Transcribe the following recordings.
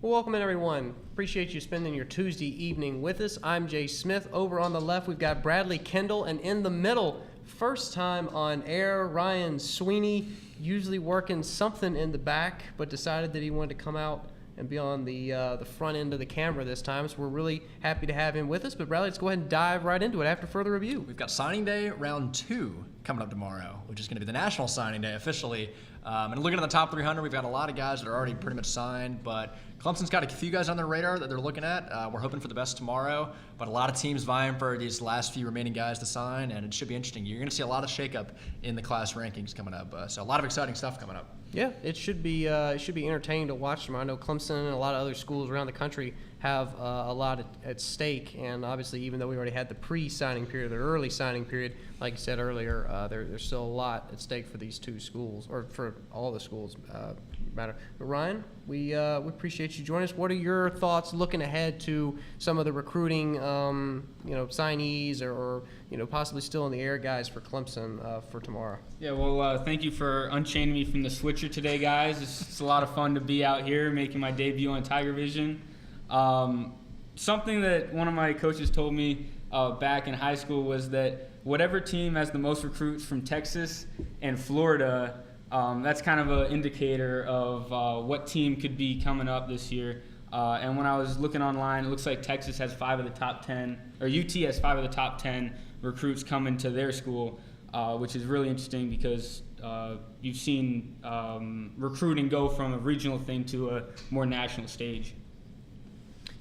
Well, welcome in, everyone. Appreciate you spending your Tuesday evening with us. I'm Jay Smith. Over on the left, we've got Bradley Kendall, and in the middle, first time on air, Ryan Sweeney, usually working something in the back, but decided that he wanted to come out and be on the front end of the camera this time. So we're really happy to have him with us. But Bradley, let's go ahead and dive right into it after further review. We've got Signing Day Round 2 coming up tomorrow, which is going to be the National Signing Day officially. And looking at the top 300, we've got a lot of guys that are already pretty much signed, but Clemson's got a few guys on their radar that they're looking at. We're hoping for the best tomorrow, but a lot of teams vying for these last few remaining guys to sign, and it should be interesting. You're going to see a lot of shakeup in the class rankings coming up, so a lot of exciting stuff coming up. Yeah, it should be entertaining to watch tomorrow. I know Clemson and a lot of other schools around the country have a lot at stake, and obviously, even though we already had the pre-signing period, the early signing period, like you said earlier, there's still a lot at stake for these two schools, or for all the schools matter. But Ryan, we appreciate you joining us. What are your thoughts looking ahead to some of the recruiting, signees or possibly still in the air guys for Clemson for tomorrow? Yeah, well, thank you for unchaining me from the switcher today, guys. It's a lot of fun to be out here making my debut on Tiger Vision. Something that one of my coaches told me back in high school was that whatever team has the most recruits from Texas and Florida, that's kind of an indicator of what team could be coming up this year. And when I was looking online, it looks like Texas has 5 of the top 10, or UT has 5 of the top 10 recruits coming to their school, which is really interesting because you've seen recruiting go from a regional thing to a more national stage.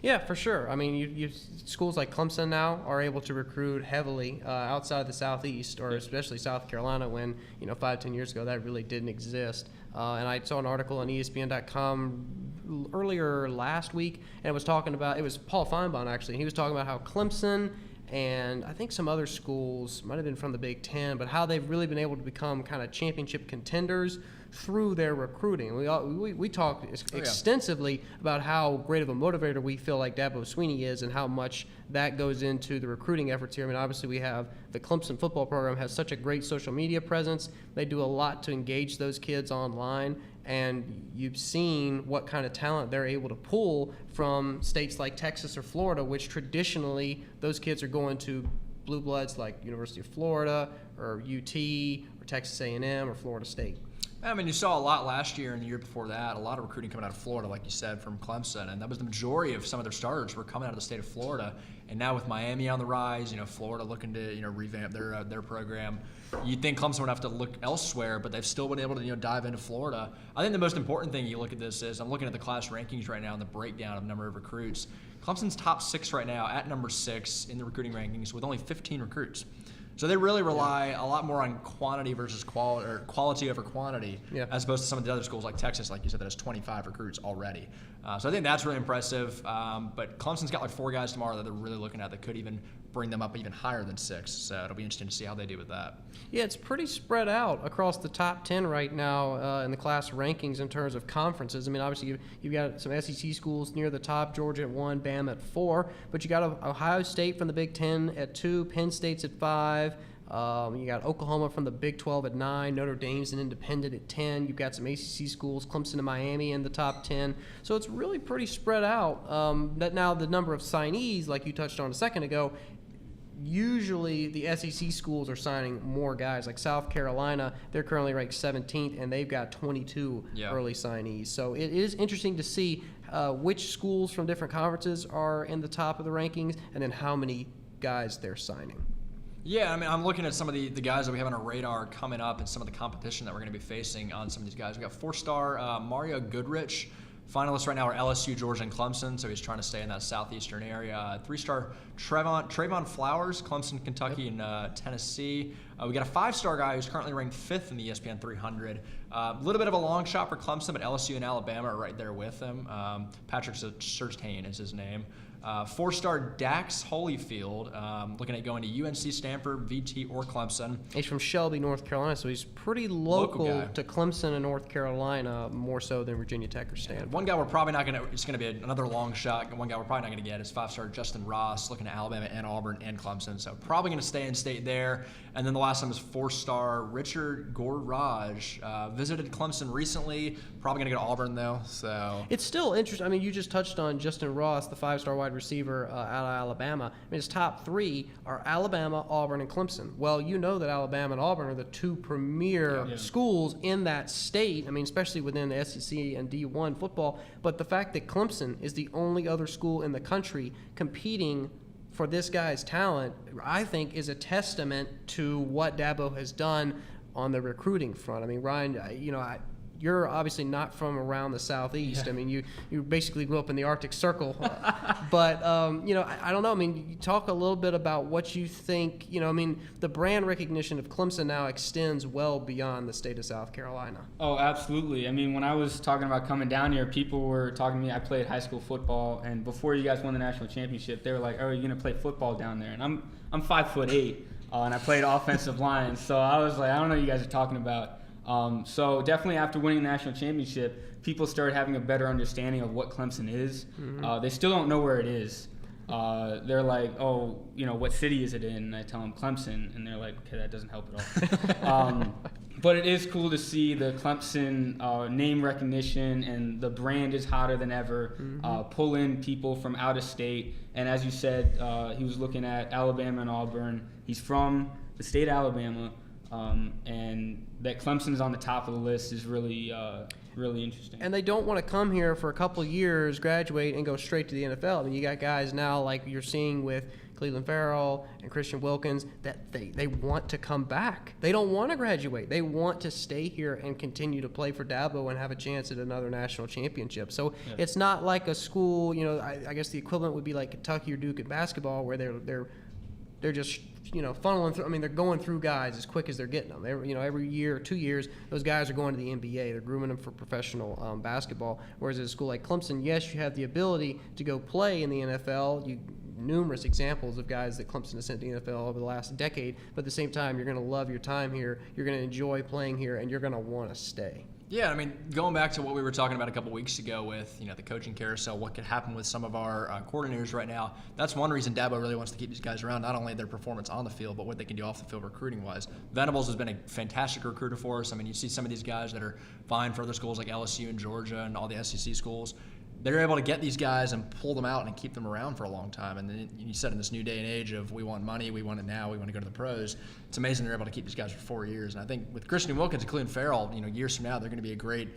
Yeah, for sure. I mean, schools like Clemson now are able to recruit heavily outside the Southeast, or especially South Carolina, when 5-10 years ago that really didn't exist. And I saw an article on ESPN.com earlier last week, and it was talking about, it was Paul Feinbaum actually, and he was talking about how Clemson and I think some other schools, might have been from the Big Ten, but how they've really been able to become kind of championship contenders through their recruiting. We talked extensively about how great of a motivator we feel like Dabo Sweeney is and how much that goes into the recruiting efforts here. I mean, obviously we have the Clemson football program has such a great social media presence. They do a lot to engage those kids online, and you've seen what kind of talent they're able to pull from states like Texas or Florida, which traditionally those kids are going to blue bloods like University of Florida or UT or Texas A&M or Florida State. I mean, you saw a lot last year and the year before that, a lot of recruiting coming out of Florida, like you said, from Clemson, and that was the majority of some of their starters were coming out of the state of Florida. And now with Miami on the rise, Florida looking to revamp their program, you'd think Clemson would have to look elsewhere, but they've still been able to dive into Florida. I think the most important thing you look at this is, I'm looking at the class rankings right now and the breakdown of number of recruits. Clemson's top 6 right now at number 6 in the recruiting rankings with only 15 recruits. So they really rely a lot more on quantity versus quality, or quality over quantity, as opposed to some of the other schools like Texas, like you said, that has 25 recruits already. So I think that's really impressive. But Clemson's got like 4 guys tomorrow that they're really looking at that could even bring them up even higher than 6. So it'll be interesting to see how they do with that. Yeah, it's pretty spread out across the top 10 right now in the class rankings in terms of conferences. I mean, obviously you've got some SEC schools near the top, Georgia at 1, Bama at 4, but you got Ohio State from the Big 10 at 2, Penn State's at 5. You got Oklahoma from the Big 12 at 9, Notre Dame's an independent at 10. You've got some ACC schools, Clemson and Miami in the top 10. So it's really pretty spread out. That now the number of signees, like you touched on a second ago, usually the SEC schools are signing more guys. Like South Carolina, they're currently ranked 17th, and they've got 22 early signees. So it is interesting to see which schools from different conferences are in the top of the rankings, and then how many guys they're signing. Yeah, I mean, I'm looking at some of the guys that we have on our radar coming up and some of the competition that we're going to be facing on some of these guys. We got 4-star Mario Goodrich. Finalists right now are LSU, Georgia, and Clemson, so he's trying to stay in that southeastern area. 3-star Trayvon Flowers, Clemson, Kentucky, and Tennessee. We got a 5-star guy who's currently ranked 5th in the ESPN 300. A little bit of a long shot for Clemson, but LSU and Alabama are right there with him. Patrick Surtain is his name. 4-star Dax Holyfield, looking at going to UNC, Stanford, VT, or Clemson. He's from Shelby, North Carolina, so he's pretty Local local guy. to Clemson and North Carolina, more so than Virginia Tech or Stanford. One guy we're probably not going to, it's going to be another long shot. One guy we're probably not going to get is 5-star Justin Ross, looking at Alabama and Auburn and Clemson. So probably going to stay in state there. And then the last one is 4-star Richard Gorraj, visited Clemson recently. Probably going to go to Auburn though. So It's still interesting. I mean, you just touched on Justin Ross, the 5-star wide receiver out of Alabama. I mean, his top 3 are Alabama, Auburn, and Clemson. Well, you know that Alabama and Auburn are the 2 premier schools in that state. I mean, especially within the SEC and D1 football. But the fact that Clemson is the only other school in the country competing for this guy's talent, I think, is a testament to what Dabo has done on the recruiting front. I mean, Ryan, you're obviously not from around the Southeast. I mean, you basically grew up in the Arctic Circle. But, I don't know. I mean, you talk a little bit about what you think. I mean, the brand recognition of Clemson now extends well beyond the state of South Carolina. Oh, absolutely. I mean, when I was talking about coming down here, people were talking to me. I played high school football, and before you guys won the national championship, they were like, "Oh, are you going to play football down there?" And I'm 5'8", and I played offensive line. So I was like, I don't know what you guys are talking about. So definitely after winning the national championship, people started having a better understanding of what Clemson is. Mm-hmm. They still don't know where it is. They're like, oh, what city is it in? And I tell them Clemson, and they're like, okay, that doesn't help at all. But it is cool to see the Clemson name recognition, and the brand is hotter than ever. Mm-hmm. Pull in people from out of state. And as you said, he was looking at Alabama and Auburn. He's from the state of Alabama. And that Clemson is on the top of the list is really interesting. And they don't want to come here for a couple of years, graduate, and go straight to the NFL. I mean, you got guys now like you're seeing with Cleveland Farrell and Christian Wilkins that they want to come back. They don't want to graduate. They want to stay here and continue to play for Dabo and have a chance at another national championship. So It's not like a school, I guess the equivalent would be like Kentucky or Duke in basketball, where they're just funneling through. I mean, they're going through guys as quick as they're getting them. Every year or 2 years, those guys are going to the NBA. They're grooming them for professional basketball. Whereas at a school like Clemson, yes, you have the ability to go play in the NFL. Numerous examples of guys that Clemson has sent to the NFL over the last decade. But at the same time, you're going to love your time here. You're going to enjoy playing here, and you're going to want to stay. Yeah, I mean, going back to what we were talking about a couple weeks ago with, the coaching carousel, what could happen with some of our coordinators right now, that's one reason Dabo really wants to keep these guys around, not only their performance on the field, but what they can do off the field recruiting-wise. Venables has been a fantastic recruiter for us. I mean, you see some of these guys that are vying for other schools like LSU and Georgia and all the SEC schools. They're able to get these guys and pull them out and keep them around for a long time. And then you said in this new day and age of we want money, we want it now, we want to go to the pros, it's amazing they're able to keep these guys for 4 years. And I think with Christian Wilkins and Cleveland Farrell, years from now, they're going to be a great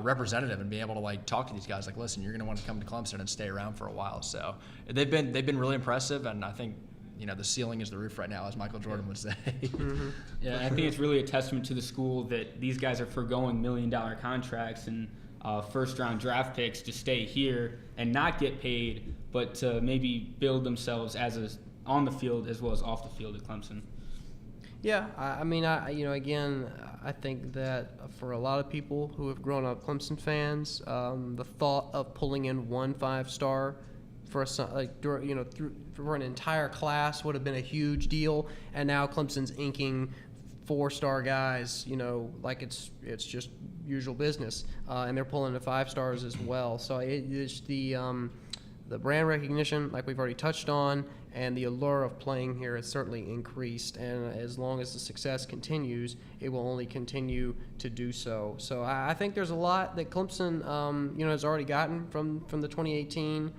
representative and be able to talk to these guys like, listen, you're going to want to come to Clemson and stay around for a while. So they've been really impressive, and I think the ceiling is the roof right now, as Michael Jordan would say. Mm-hmm. Yeah, I think it's really a testament to the school that these guys are foregoing $1 million contracts and first-round draft picks to stay here and not get paid, but to maybe build themselves on the field as well as off the field at Clemson. Yeah, I think that for a lot of people who have grown up Clemson fans, the thought of pulling in 1 5-star for for an entire class would have been a huge deal, and now Clemson's inking 4-star guys, like it's just usual business, and they're pulling the 5 stars as well. So it's the brand recognition, like we've already touched on, and the allure of playing here has certainly increased. And as long as the success continues, it will only continue to do so. So I think there's a lot that Clemson, has already gotten from the 2018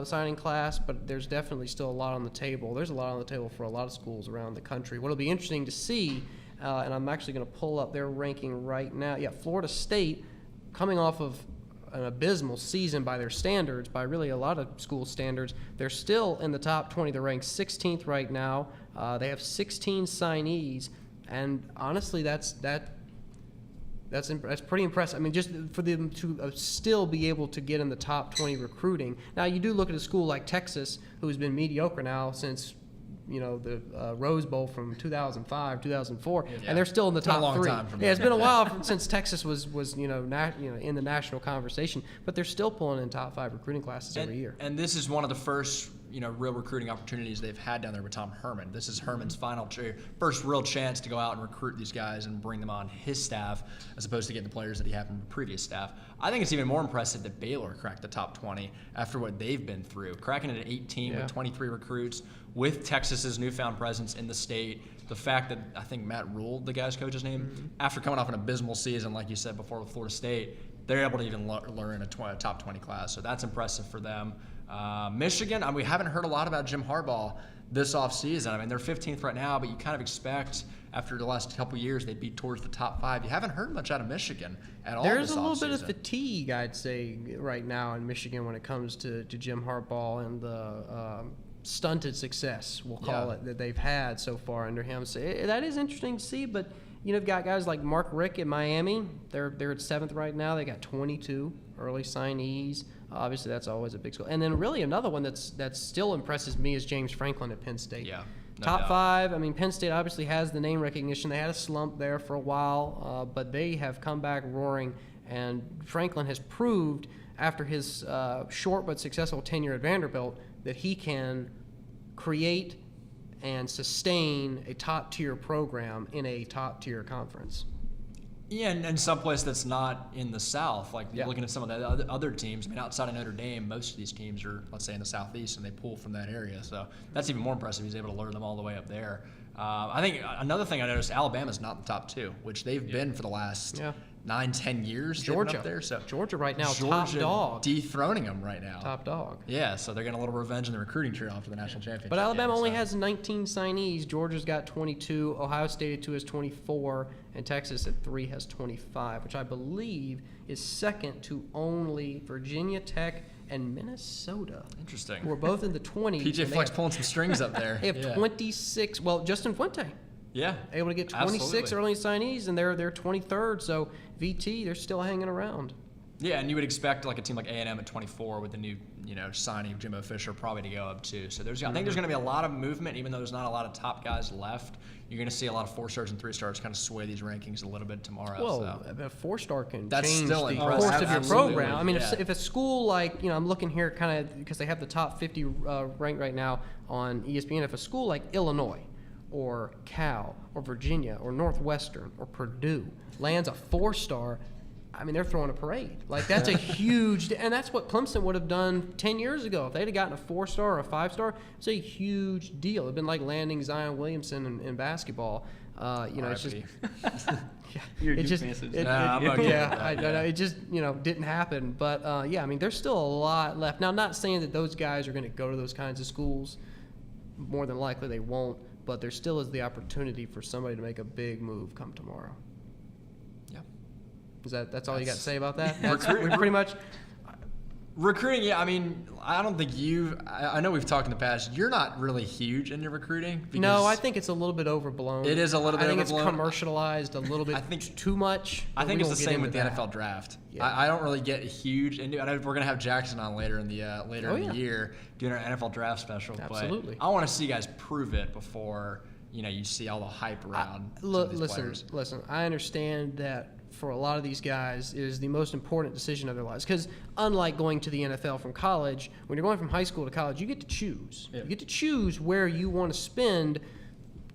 signing class, but there's definitely still a lot on the table. There's a lot on the table for a lot of schools around the country. What'll be interesting to see, and I'm actually going to pull up their ranking right now. Yeah, Florida State, coming off of an abysmal season by their standards, by really a lot of school standards, they're still in the top 20. They're ranked 16th right now. They have 16 signees, and honestly, that's pretty impressive. I mean, just for them to still be able to get in the top 20 recruiting. Now, you do look at a school like Texas, who's been mediocre now since the Rose Bowl from 2005, 2004, Yeah. and they're still in the It's been a top long three. time from Yeah, it's them. been a while since Texas was in the national conversation, but they're still pulling in top 5 recruiting classes every year. And this is one of the first, real recruiting opportunities they've had down there with Tom Herman. This is Herman's first real chance to go out and recruit these guys and bring them on his staff, as opposed to getting the players that he had from the previous staff. I think it's even more impressive that Baylor cracked the top 20 after what they've been through, cracking it at 18 with 23 recruits, with Texas's newfound presence in the state. The fact that I think Matt Rule, the guy's coach's name, after coming off an abysmal season, like you said before with Florida State, they're able to even learn a top 20 class. So that's impressive for them. Michigan, we haven't heard a lot about Jim Harbaugh this offseason. They're 15th right now, but you kind of expect after the last couple years they'd be towards the top 5. You haven't heard much out of Michigan at all. There's this a little offseason. bit of fatigue, I'd say, right now in Michigan when it comes to Jim Harbaugh and the stunted success, we'll call it, that they've had so far under him. So that is interesting to see, but you've got guys like Mark Richt at Miami. They're at 7th right now. They got 22 early signees. Obviously, that's always a big school. And then really another one that still impresses me is James Franklin at Penn State. Yeah. No Top doubt. 5. Penn State obviously has the name recognition. They had a slump there for a while, but they have come back roaring. And Franklin has proved after his short but successful tenure at Vanderbilt that he can create and sustain a top-tier program in a top-tier conference. Yeah, and someplace that's not in the South. Like looking at some of the other teams, outside of Notre Dame, most of these teams are, let's say, in the Southeast, and they pull from that area. So that's even more impressive. He's able to lure them all the way up there. I think another thing I noticed, Alabama's not in the top 2, which they've been for the last 9-10 years. They've been Georgia, up there. So Georgia right now, Georgia top dog. dethroning them right now. Top dog. Yeah, so they're getting a little revenge in the recruiting trail after the national championship. But Alabama game, only so. has 19 signees. Georgia's got 22. Ohio State at 2 has 24. And Texas at 3 has 25, which I believe is second to only Virginia Tech and Minnesota. Interesting. Who are both in the 20s. PJ and Flex pulling some strings up there. They have 26. Well, Justin Fuente. Yeah. Able to get 26 absolutely. early signees, and they're 23rd. So VT, they're still hanging around. Yeah, and you would expect like a team like A&M at 24 with the new, signing of Jimbo Fisher probably to go up too. So I think there's going to be a lot of movement, even though there's not a lot of top guys left. You're going to see a lot of 4-stars and 3-stars kind of sway these rankings a little bit tomorrow. Well, a 4-star can That's change still the impressive. course of your Absolutely. program. Yeah. If a school like, I'm looking here kind of because they have the top 50 ranked right now on ESPN. If a school like Illinois or Cal or Virginia or Northwestern or Purdue lands a 4-star, they're throwing a parade. Like, that's a huge, and that's what Clemson would have done 10 years ago. If they'd have gotten a 4-star or a 5-star, it's a huge deal. It'd been like landing Zion Williamson in basketball. It's just, You're it Duke just, fans. I'm okay with that, I know it just, didn't happen. But there's still a lot left. Now, I'm not saying that those guys are going to go to those kinds of schools. More than likely, they won't. But there still is the opportunity for somebody to make a big move come tomorrow. That's all you got to say about that? We pretty much. Recruiting, yeah. I don't think I know we've talked in the past. You're not really huge into recruiting. No, I think it's a little bit overblown. It is a little bit overblown. I think overblown. it's commercialized a little bit too much. I think it's the we won't get same with the into that. NFL draft. Yeah. I don't really get huge into. I know we're gonna have Jackson on later in the year doing our NFL draft special. Absolutely. But I want to see guys prove it before you see all the hype around. some of these players. Listen. I understand that for a lot of these guys, it is the most important decision of their lives. Because unlike going to the NFL from college, when you're going from high school to college, you get to choose. Yeah. You get to choose where you want to spend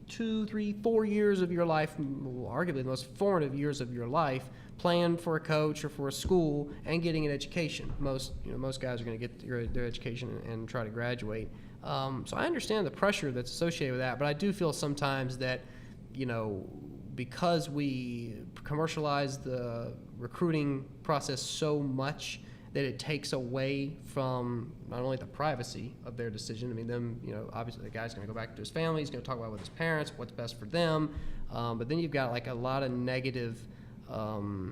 2, 3, 4 years of your life, arguably the most formative years of your life, playing for a coach or for a school and getting an education. Most guys are going to get their education and try to graduate. So I understand the pressure that's associated with that, but I do feel sometimes that, because we commercialize the recruiting process so much that it takes away from not only the privacy of their decision. Obviously the guy's going to go back to his family. He's going to talk about with his parents, what's best for them. But then you've got like a lot of negative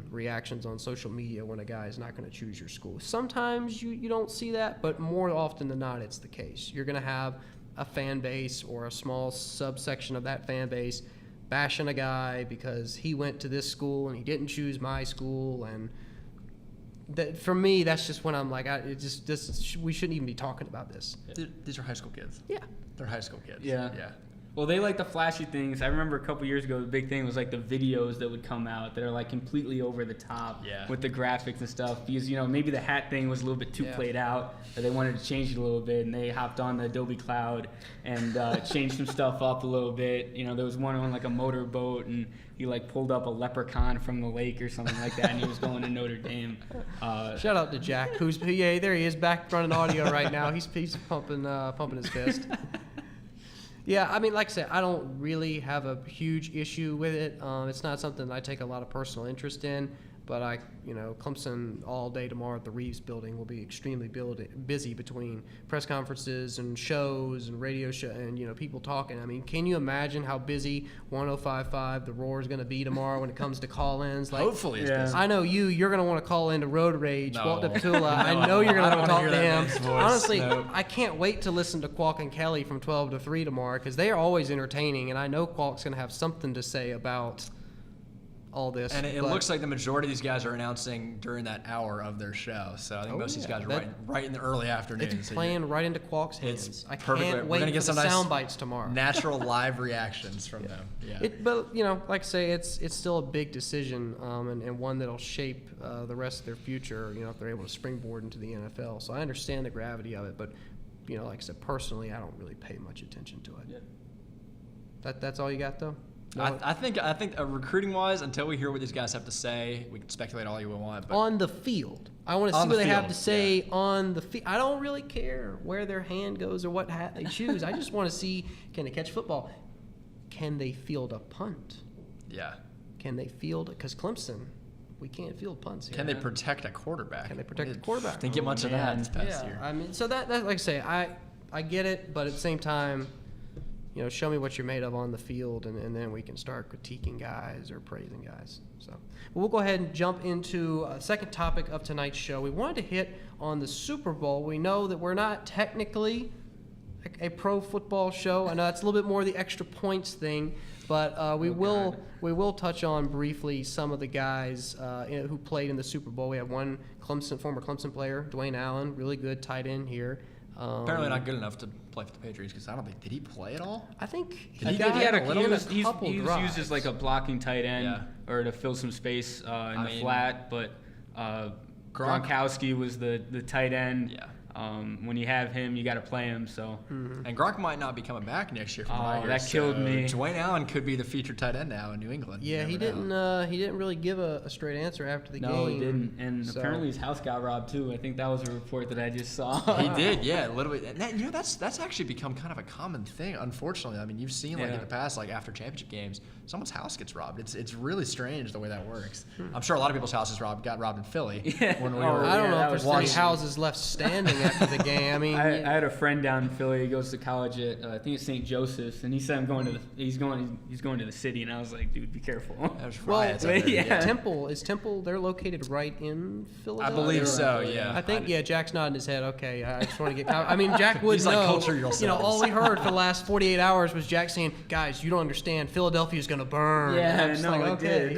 reactions on social media when a guy is not going to choose your school. Sometimes you don't see that, but more often than not, it's the case. You're going to have a fan base or a small subsection of that fan base bashing a guy because he went to this school and he didn't choose my school, and that for me, that's just when I'm like, we shouldn't even be talking about this. These are high school kids. Yeah. They're high school kids. Yeah. Well, they like the flashy things. I remember a couple years ago, the big thing was like the videos that would come out that are like completely over the top with the graphics and stuff. Because, maybe the hat thing was a little bit too played out, or they wanted to change it a little bit, and they hopped on the Adobe Cloud and changed some stuff up a little bit. There was one on like a motorboat, and he like pulled up a leprechaun from the lake or something like that, and he was going to Notre Dame. Shout out to Jack, there he is, back running audio right now. He's pumping his fist. Yeah, I mean, like I said, I don't really have a huge issue with it. It's not something that I take a lot of personal interest in, but Clemson all day tomorrow at the Reeves building will be extremely busy between press conferences and shows and radio show and, people talking. I mean, can you imagine how busy 105.5 The Roar is going to be tomorrow when it comes to call-ins? Like, hopefully it's busy. I know you're going to want to call into Road Rage, No. Walt DePatula. I know you're going to want to talk to him. Honestly, No. I can't wait to listen to Qualk and Kelly from 12 to 3 tomorrow because they are always entertaining, and I know Qualk's going to have something to say about all this. And it looks like the majority of these guys are announcing during that hour of their show. So I think most of these guys are right in the early afternoon. It's playing right into Qualk's hands. I perfect. can't We're wait gonna for get the some nice sound bites tomorrow. Natural live reactions from them. Yeah. But like I say, it's still a big decision, and one that'll shape the rest of their future. If they're able to springboard into the NFL. So I understand the gravity of it, but like I said, personally, I don't really pay much attention to it. Yeah. That's all you got though. No? I think recruiting wise, until we hear what these guys have to say, we can speculate all you want. But on the field, I want to see what they have to say on the field. I don't really care where their hand goes or what hat they choose. I just want to see, can they catch football? Can they field a punt? Yeah. Can they field? Because Clemson, we can't field punts here. Can they protect a quarterback? Can they protect the quarterback? Didn't get much of that this past year. I mean, so that like I say, I get it, but at the same time, show me what you're made of on the field, and then we can start critiquing guys or praising guys. So we'll go ahead and jump into a second topic of tonight's show. We wanted to hit on the Super Bowl. We know that we're not technically a pro football show. I know that's a little bit more the extra points thing, but we will touch on briefly some of the guys who played in the Super Bowl. We have one former Clemson player, Dwayne Allen, really good tight end here. Apparently not good enough to play for the Patriots because I don't think, did he play at all? I think He was couple used drives. as like a blocking tight end or to fill some space in the flat, but Gronkowski was the tight end. Yeah. When you have him, you got to play him. So. And Gronk might not be coming back next year. From what I hear, that killed me. Dwayne Allen could be the featured tight end now in New England. Yeah, he didn't really give a straight answer after the game. No, he didn't. And apparently his house got robbed too. I think that was a report that I just saw. He did, yeah, a little bit. And that, that's actually become kind of a common thing. Unfortunately, I mean, you've seen in the past, like after championship games, someone's house gets robbed. It's really strange the way that works. I'm sure a lot of people's houses got robbed in Philly. When we were, I don't know if there's any houses left standing after the game. I mean, I had a friend down in Philly. He goes to college at I think it's St. Joseph's, and he said he's going to the city, and I was like, dude, be careful. There's riots out there. Yeah. Temple. They're located right in Philadelphia. I believe so. Yeah. I think Jack's nodding his head. Okay, I just want to get. I mean, Jack would know. Culture yourselves. All we heard for the last 48 hours was Jack saying, "Guys, you don't understand. Philadelphia's going to burn." Yeah, and no, like, it did.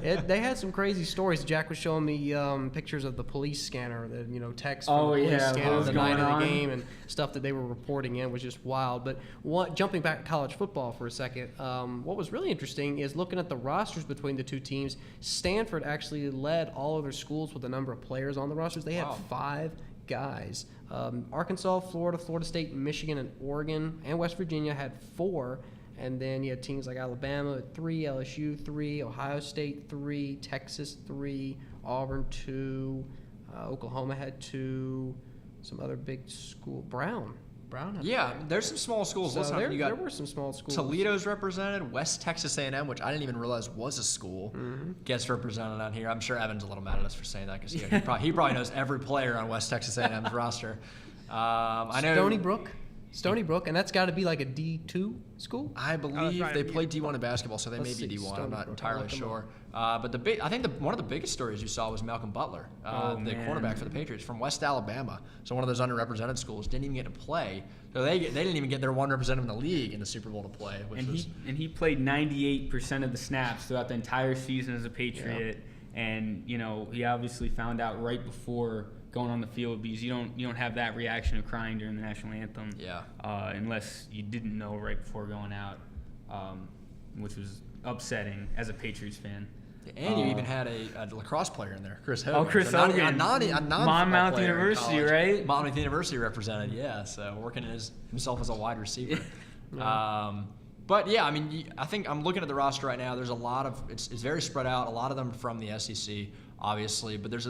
And they had some crazy stories. Jack was showing me pictures of the police scanner, the text from the police scanner the night of the game, and stuff that they were reporting in was just wild. But jumping back to college football for a second, what was really interesting is looking at the rosters between the two teams. Stanford actually led all of their schools with the number of players on the rosters. They had 5 guys. Arkansas, Florida, Florida State, Michigan, and Oregon, and West Virginia had 4. And then you had teams like Alabama at 3, LSU 3, Ohio State 3, Texas 3, Auburn 2, Oklahoma had 2, some other big school. Brown had there's some small schools. So Listen, there were some small schools. Toledo's represented. West Texas A&M, which I didn't even realize was a school, gets represented on here. I'm sure Evan's a little mad at us for saying that because he probably knows every player on West Texas A&M's roster. I know Stony Brook, and that's got to be like a D2 school? I believe they play D1 in basketball, so they may be D1. I'm not entirely sure. But I think one of the biggest stories you saw was Malcolm Butler, the cornerback for the Patriots from West Alabama. So one of those underrepresented schools didn't even get to play. So they didn't even get their one representative in the league in the Super Bowl to play. He played 98% of the snaps throughout the entire season as a Patriot. And he obviously found out right before going on the field, because you don't have that reaction of crying during the national anthem. Yeah. Unless you didn't know right before going out, which was upsetting as a Patriots fan. And you even had a lacrosse player in there, Chris Hogan. Oh, Chris Hogan. Monmouth University, right? Monmouth University represented, yeah. So working himself as a wide receiver. But yeah, I mean, I think I'm looking at the roster right now. There's a lot of it's very spread out. A lot of them from the SEC, obviously, but there's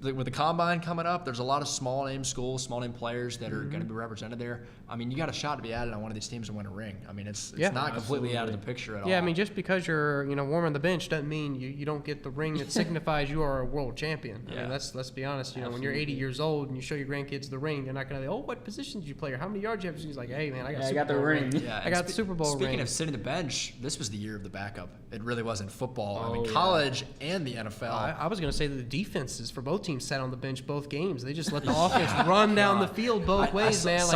with the combine coming up, there's a lot of small name schools, small name players that are going to be represented there. I mean, you got a shot to be added on one of these teams and win a ring. I mean, it's not completely out of the picture at all. Yeah, I mean, just because you're warming the bench doesn't mean you don't get the ring that signifies you are a world champion. I mean, let's be honest. When you're 80 years old and you show your grandkids the ring, they're not going to say, what position did you play or how many yards you have? He's like, hey man, I got the ring. Yeah, I got the Super Bowl ring. Speaking of sitting the bench, this was the year of the backup. It really wasn't football. I mean, college and the NFL. I was going to say that the defenses for both teams sat on the bench both games. They just let the offense run down the field both ways, man.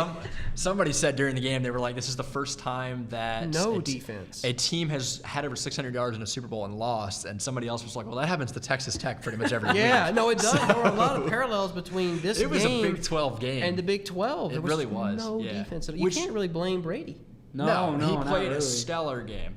Somebody said during the game, they were like, this is the first time that defense. A team has had over 600 yards in a Super Bowl and lost, and somebody else was like, well, that happens to Texas Tech pretty much every week. Yeah, no, it does. There were a lot of parallels between this game. It was a Big 12 game. And the Big 12. It really was. No defense. You can't really blame Brady. No, he played really. a stellar game.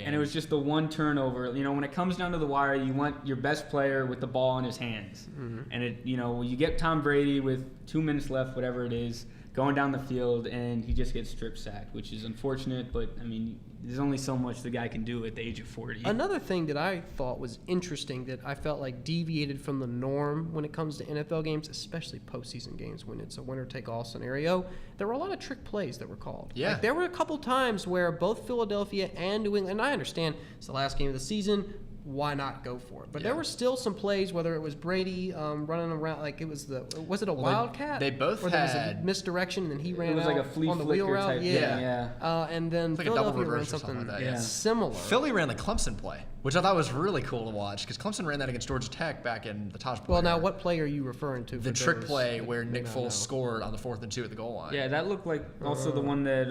And it was just the one turnover. When it comes down to the wire, you want your best player with the ball in his hands. Mm-hmm. And you get Tom Brady with 2 minutes left, whatever it is, going down the field, and he just gets strip sacked, which is unfortunate. But I mean, there's only so much the guy can do at the age of 40. Another thing that I thought was interesting that I felt like deviated from the norm when it comes to NFL games, especially postseason games when it's a winner-take-all scenario, there were a lot of trick plays that were called. Yeah. There were a couple times where both Philadelphia and New England, and I understand it's the last game of the season, why not go for it? But there were still some plays, whether it was Brady running around, like it was it a wildcat? They both or had. There was a misdirection, and then he ran it was out like a flea on the wheel flicker route. type And then like Philadelphia ran something similar. Philly ran the Clemson play, which I thought was really cool to watch, because Clemson ran that against Georgia Tech back in the Taj Boyd. Well, now what play are you referring to? The trick play where Nick Foles scored on the 4th and 2 at the goal line. Yeah, that looked like also the one that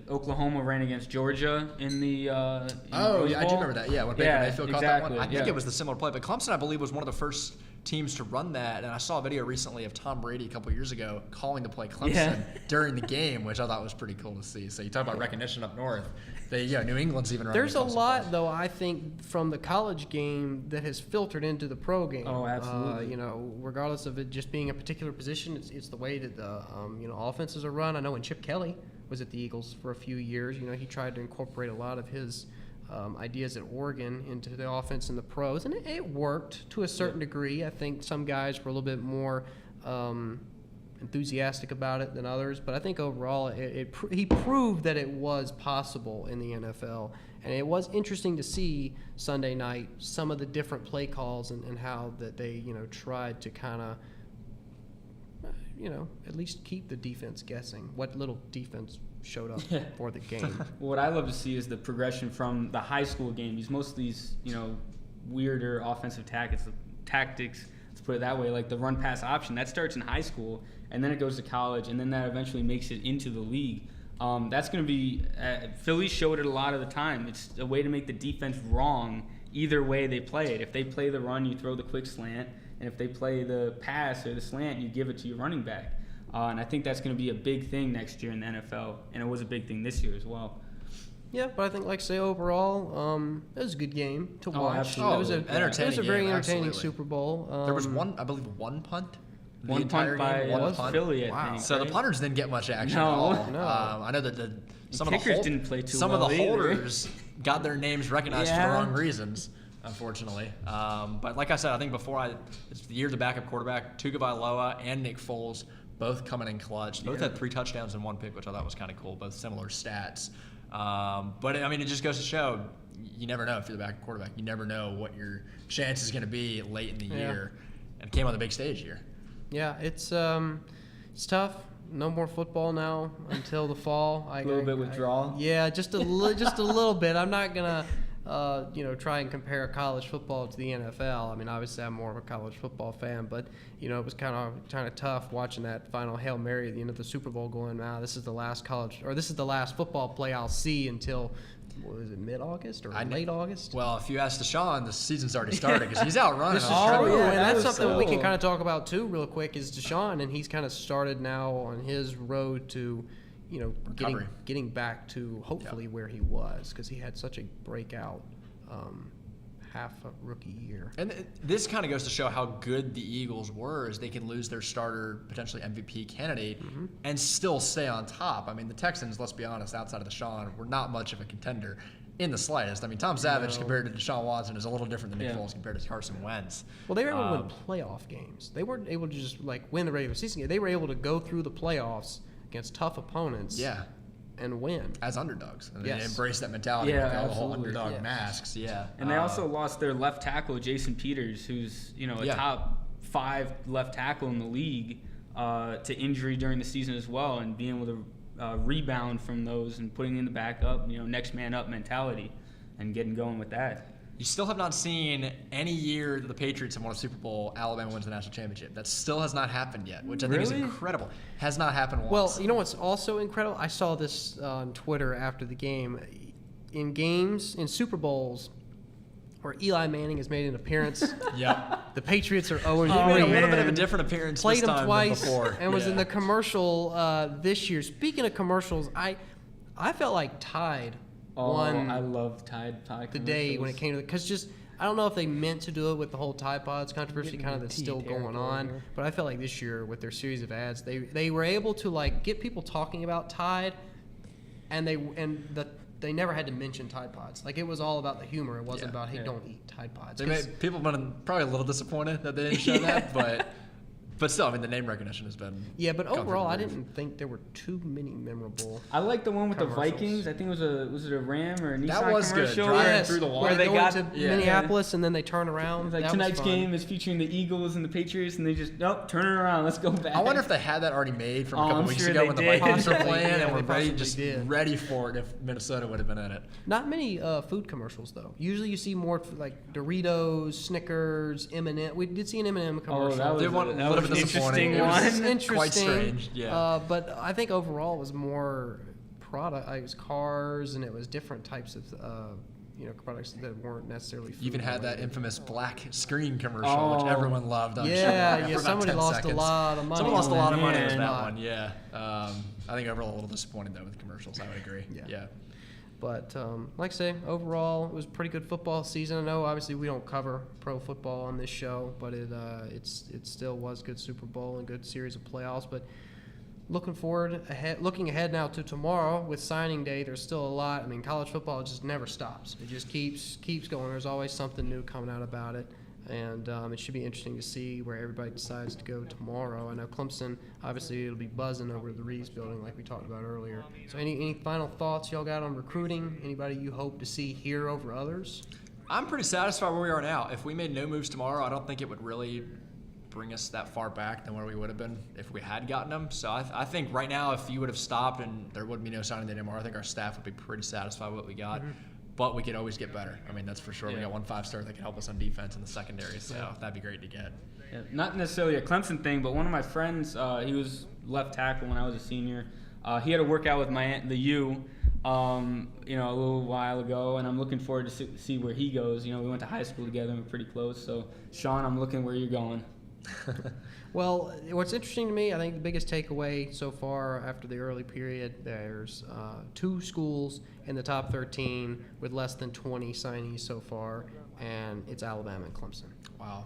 Oklahoma ran against Georgia in the. I do remember that. Yeah, when Baker Mayfield caught that one. I think it was the similar play, but Clemson, I believe, was one of the first teams to run that. And I saw a video recently of Tom Brady a couple years ago calling the play Clemson during the game, which I thought was pretty cool to see. So you talk about recognition up north. New England's even running. There's a lot, though, I think, from the college game that has filtered into the pro game. Oh, absolutely. Regardless of it just being a particular position, it's the way that the offenses are run. I know when Chip Kelly was at the Eagles for a few years, he tried to incorporate a lot of his ideas at Oregon into the offense in the pros, and it worked to a certain degree. I think some guys were a little bit more enthusiastic about it than others, but I think overall he proved that it was possible in the NFL, and it was interesting to see Sunday night some of the different play calls and how that they tried to kind of at least keep the defense guessing. What little defense showed up for the game. What I love to see is the progression from the high school game. Most of these weirder offensive tactics, let's put it that way, like the run pass option, that starts in high school and then it goes to college, and then that eventually makes it into the league. That's going to be Philly showed it a lot of the time. It's a way to make the defense wrong either way they play it. If they play the run, you throw the quick slant, and if they play the pass or the slant, you give it to your running back. And I think that's going to be a big thing next year in the NFL, and it was a big thing this year as well. Yeah, but I think, overall, it was a good game to watch. Absolutely. It was a very entertaining Super Bowl. There was one punt. One punt by Philly, I think. So the punters didn't get much action at all. No. I know that some of the kickers didn't play too some well of the either. holders got their names recognized for the wrong reasons, unfortunately. But like I said, I think it's the year of the backup quarterback, Tagovailoa and Nick Foles, both coming in clutch. Both had 3 touchdowns and 1 pick, which I thought was kind of cool. Both similar stats. But it just goes to show you never know if you're the backup quarterback. You never know what your chance is going to be late in the year, and it came on the big stage here. Yeah, it's tough. No more football now until the fall. A little bit withdrawal. Just a little bit. I'm not gonna try and compare college football to the NFL. I mean, obviously I'm more of a college football fan, but it was kind of tough watching that final Hail Mary at the end of the Super Bowl, going, this is the last football play I'll see until what was it, mid-August or late August? Well, if you ask Deshaun, the season's already started because he's out running. This is on the true, treadmill. and that's was something we can so- kind of talk about too, real quick. Is Deshaun, and he's kind of started now on his road to, Recovery. getting back to hopefully where he was, because he had such a breakout half a rookie year. And this kind of goes to show how good the Eagles were, as they can lose their starter, potentially MVP candidate, and still stay on top. I mean, the Texans, let's be honest, outside of Deshaun, were not much of a contender in the slightest. I mean, Tom Savage compared to Deshaun Watson is a little different than Nick Foles compared to Carson Wentz. Well, they were able to win playoff games. They weren't able to just win the regular season game. They were able to go through the playoffs against tough opponents. Yeah. And win As underdogs. And Yes. they embrace that mentality Yeah, with all the whole absolutely. underdog Yes. masks. Yeah. And they also lost their left tackle, Jason Peters, who's a top 5 left tackle in the league, to injury during the season as well, and being able to rebound from those and putting in the backup, next man up mentality, and getting going with that. You still have not seen any year that the Patriots have won a Super Bowl, Alabama wins the national championship. That still has not happened yet, which I think is Really? incredible. Has not happened once. Well, you know what's also incredible? I saw this on Twitter after the game. In Super Bowls, where Eli Manning has made an appearance, Yep. the Patriots are 0-3. He made a little bit of a man. different appearance Played this him time twice than before. and was in Yeah. the commercial this year. Speaking of commercials, I felt like Tide won I love Tide Pod the day when it came to because I don't know if they meant to do it with the whole Tide Pods controversy kind of that's still going on, but I felt like this year with their series of ads, they were able to get people talking about Tide, and they never had to mention Tide Pods. Like, it was all about the humor. It wasn't about, hey, don't eat Tide Pods. People have been probably a little disappointed that they didn't show that, but still, I mean, the name recognition has been. Yeah, but gone through overall, the I roof. didn't think there were too many memorable. I like the one with the Commercials. Vikings. I think was it a Ram or a Nissan That was good. commercial? Driving Yes, through the wall. where they They go got- into yeah. Minneapolis and then they turn around. It's like, That was tonight's fun. game is featuring the Eagles and the Patriots, and they just turn it around. Let's go back. I wonder if they had that already made from a Oh, couple I'm weeks sure ago they when the did. Vikings were Possibly, playing yeah, and they were possibly did. ready for it if Minnesota would have been in it. Not many food commercials though. Usually you see more like Doritos, Snickers, M&M. We did see an M&M commercial. Oh, that was, They want a that little was bit an disappointing. interesting It was one. interesting. Quite strange, yeah. But I think overall it was more product. It was cars and it was different types of products that weren't necessarily food You even had that related. infamous black screen commercial, which everyone loved. I'm sure. Yeah, for yeah. about Somebody 10 lost seconds. a lot of money. Someone lost a on lot that. of money with Man. that one. Yeah. I think overall a little disappointed though with commercials. I would agree. Yeah. Yeah. But like I say, overall, it was a pretty good football season. I know, obviously, we don't cover pro football on this show, but it still was good Super Bowl and good series of playoffs. But looking ahead now to tomorrow with signing day, there's still a lot. I mean, college football just never stops. It just keeps going. There's always something new coming out about it. And it should be interesting to see where everybody decides to go tomorrow. I know Clemson, obviously, it'll be buzzing over the Reeves building like we talked about earlier. So any final thoughts y'all got on recruiting? Anybody you hope to see here over others? I'm pretty satisfied where we are now. If we made no moves tomorrow, I don't think it would really bring us that far back than where we would have been if we had gotten them. So I think right now, if you would have stopped and there would be no signing day anymore, I think our staff would be pretty satisfied with what we got. But we could always get better. I mean, that's for sure. We Yeah. got 1 5-star that can help us on defense in the secondary, so that'd be great to get. Yeah, not necessarily a Clemson thing, but one of my friends, he was left tackle when I was a senior. He had a workout with the U, a little while ago, and I'm looking forward to see where he goes. We went to high school together and we're pretty close. So, Sean, I'm looking where you're going. Well, what's interesting to me, I think the biggest takeaway so far after the early period, there's 2 schools in the top 13 with less than 20 signees so far, and it's Alabama and Clemson. Wow.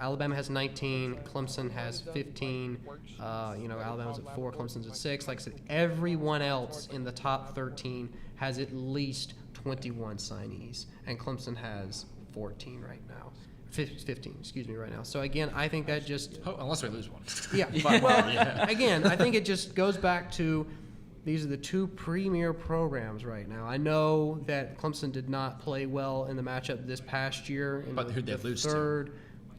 Alabama has 19, Clemson has 15. Alabama's at 4, Clemson's at 6. Like I said, everyone else in the top 13 has at least 21 signees, and Clemson has 14 right now. 15, right now. So again, I think that just Unless we lose one. yeah. But, Well, yeah. again, I think it just goes back to these are the 2 premier programs right now. I know that Clemson did not play well in the matchup this past year. But who'd they lose to? third,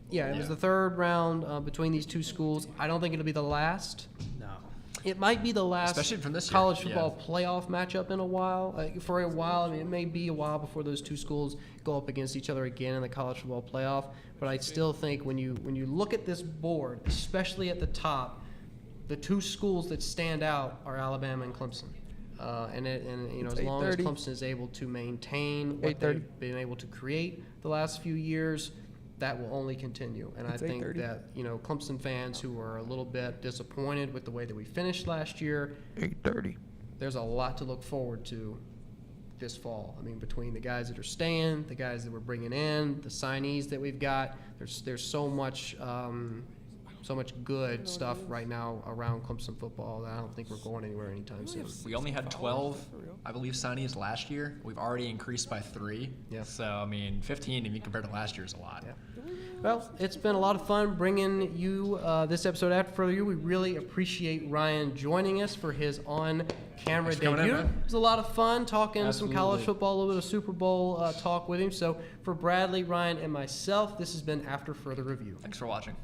Yeah, it was the third round between these 2 schools. I don't think it'll be the last. No. It might be the last Especially from this year, college yeah. football playoff matchup in a while. For a while, I mean, it may be a while before those 2 schools go up against each other again in the college football playoff. But I still think when you look at this board, especially at the top, the 2 schools that stand out are Alabama and Clemson. And you know, It's as long as 8:30. Clemson is able to maintain what 8:30. they've been able to create the last few years, that will only continue. And It's I think 8:30. that, you know, Clemson fans who are a little bit disappointed with the way that we finished last year, 8:30. there's a lot to look forward to this fall. I mean, between the guys that are staying, the guys that we're bringing in, the signees that we've got, there's so much good stuff right now around Clemson football that I don't think we're going anywhere anytime soon. We only had 12, I believe, signees last year. We've already increased by 3. Yeah. So, I mean, 15, if you compare to last year, is a lot. Yeah. Well, it's been a lot of fun bringing you this episode after further review. We really appreciate Ryan joining us for his on-camera Thanks for coming in, debut. man. It was a lot of fun talking some college Absolutely. football, a little bit of Super Bowl talk with him. So for Bradley, Ryan, and myself, this has been After Further Review. Thanks for watching.